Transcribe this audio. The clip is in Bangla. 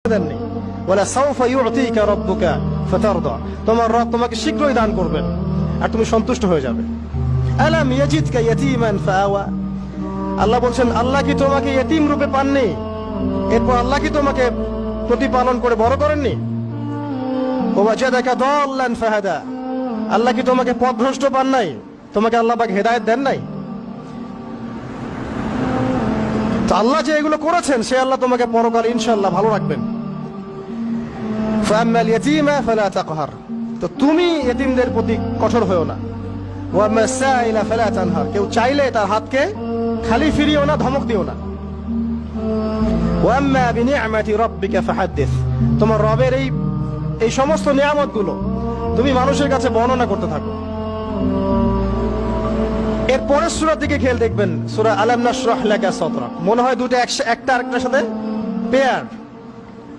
দেননি, ওয়ালা সাউফা ইউতিকা রাব্বুকা ফাতারদা, তোমার রব তোমাকে শীঘ্রই দান করবেন আর তুমি সন্তুষ্ট হয়ে যাবে। আলাম ইয়াজিদকা ইয়াতীমান ফাআওয়া, আল্লাহ বলছেন আল্লাহ কি তোমাকে ইয়তীম রূপে পাননি, এরপর আল্লাহ কি তোমাকে প্রতিপালন করে বড় করেননি? ওয়াজাদাকা দাল্লান ফাহাদা, আল্লাহ কি তোমাকে পথভ্রষ্ট পান নাই, তোমাকে আল্লাহ পাক হেদায়েত দেন নাই? তো আল্লাহ যে এগুলো করেছেন সে আল্লাহ তোমাকে পরকালে ইনশাআল্লাহ ভালো রাখবেন। ফাআম্মাল ইয়াতীমা ফালা তাকহার, তো তুমি ইতিমদের প্রতি কঠোর হয়ো না। ওয়াম্মাস সাইলা ফালা তানহার, কেউ চাইলে তার হাতকে খালি ফিরিও না, ধমক দিও না। ওয়াম্মা বিনিআমাতি রাব্বিকা ফাহাদ্দিস, তোমার রবের এই সমস্ত নিয়ামতগুলো তুমি মানুষের কাছে বর্ণনা করতে থাকো। এর পরের সূরার দিকে খেয়াল দেখবেন, সূরা আলাম নাশরাহ লাকা সাদরাক, মনে হয় দুটো একটা আরেকটার সাথে পেয়ার।